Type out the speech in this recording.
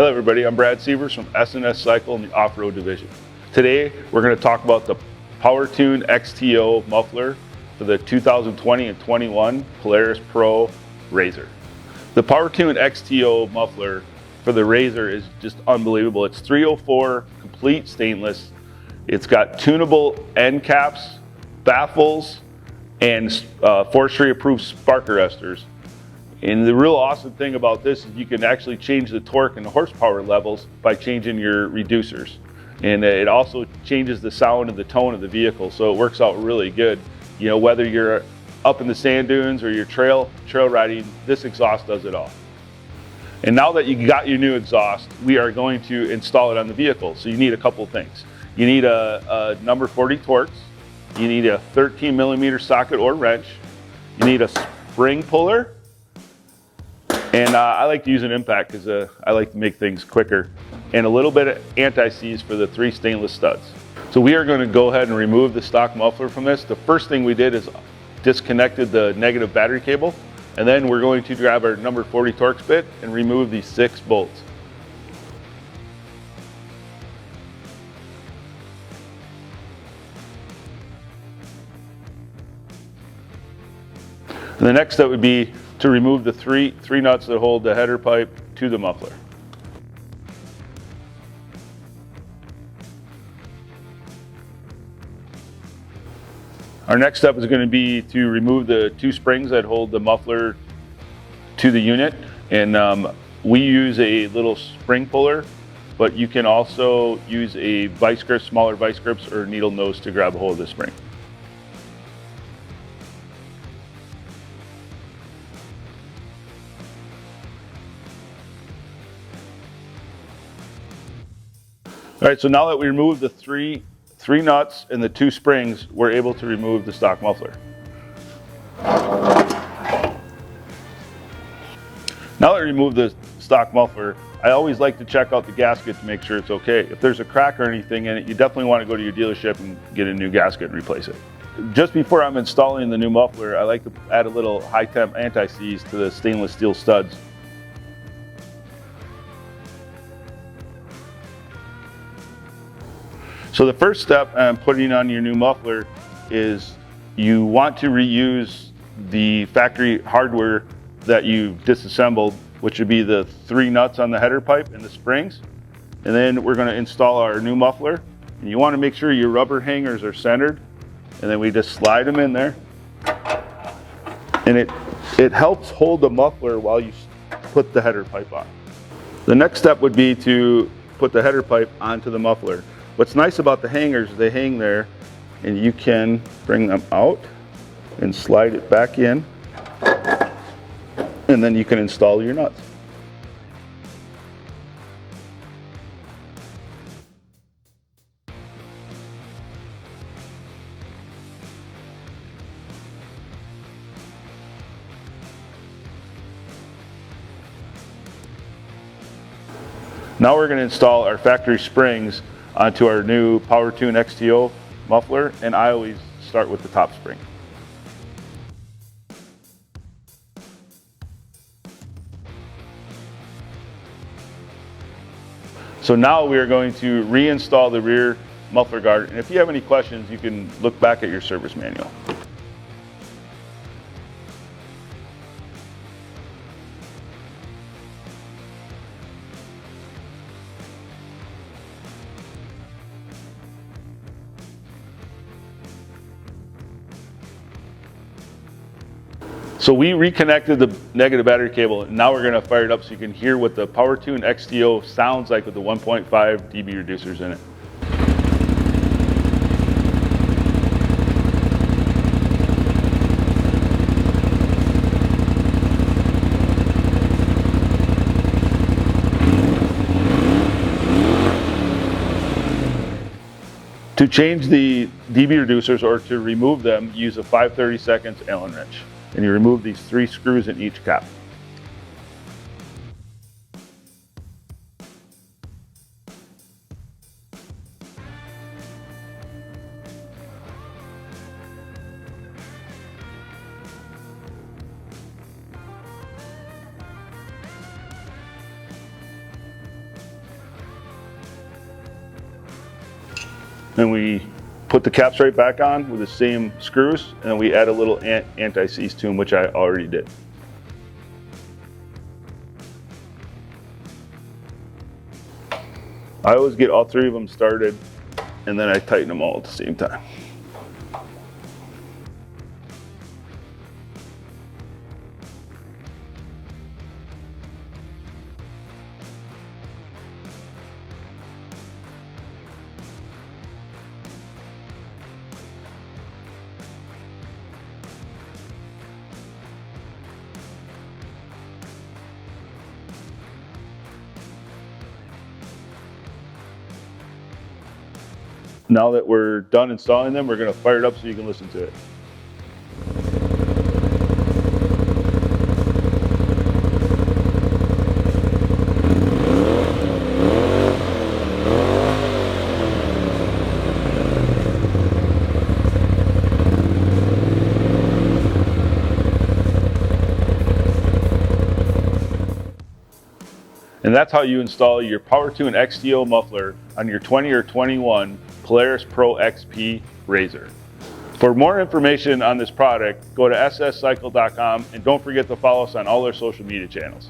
Hello everybody, I'm Brad Sievers from S&S Cycle in the Off-Road division. Today we're going to talk about the PowerTune XTO muffler for the 2020 and 21 Polaris Pro RZR. The PowerTune XTO muffler for the RZR is just unbelievable. It's 304 complete stainless. It's got tunable end caps, baffles, and forestry approved spark arresters. And the real awesome thing about this is you can actually change the torque and the horsepower levels by changing your reducers. And it also changes the sound and the tone of the vehicle, so it works out really good. You know, whether you're up in the sand dunes or you're trail riding, this exhaust does it all. And now that you got your new exhaust, we are going to install it on the vehicle. So you need a couple things. You need a number 40 Torx. You need a 13mm socket or wrench. You need a spring puller. And I like to use an impact because I like to make things quicker. And a little bit of anti-seize for the 3 stainless studs. So we are going to go ahead and remove the stock muffler from this. The first thing we did is disconnected the negative battery cable. And then we're going to grab our number 40 Torx bit and remove these 6 bolts. And the next step would be to remove the three nuts that hold the header pipe to the muffler. Our next step is going to be to remove the 2 springs that hold the muffler to the unit. And we use a little spring puller, but you can also use a vice grip, smaller vice grips, or needle nose to grab a hold of the spring. All right, so now that we removed the three nuts and the 2 springs, we're able to remove the stock muffler. Now that we removed the stock muffler, I always like to check out the gasket to make sure it's okay. If there's a crack or anything in it, you definitely want to go to your dealership and get a new gasket and replace it. Just before I'm installing the new muffler, I like to add a little high temp anti-seize to the stainless steel studs. So the first step on putting on your new muffler is you want to reuse the factory hardware that you've disassembled, which would be the 3 nuts on the header pipe and the springs. And then we're going to install our new muffler. And you want to make sure your rubber hangers are centered. And then we just slide them in there. And it helps hold the muffler while you put the header pipe on. The next step would be to put the header pipe onto the muffler. What's nice about the hangers is they hang there and you can bring them out and slide it back in, and then you can install your nuts. Now we're going to install our factory springs onto our new PowerTune XTO muffler, and I always start with the top spring. So now we are going to reinstall the rear muffler guard, and if you have any questions, you can look back at your service manual. So we reconnected the negative battery cable, and now we're going to fire it up so you can hear what the PowerTune XTO sounds like with the 1.5 dB reducers in it. To change the dB reducers or to remove them, use a 5/32 Allen wrench. And you remove these 3 screws in each cap. And we put the caps right back on with the same screws, and then we add a little anti-seize to them, which I already did. I always get all three of them started, and then I tighten them all at the same time. Now that we're done installing them, we're going to fire it up so you can listen to it. And that's how you install your PowerTune XTO muffler on your 20 or 21 Polaris Pro XP RZR. For more information on this product, go to sscycle.com and don't forget to follow us on all our social media channels.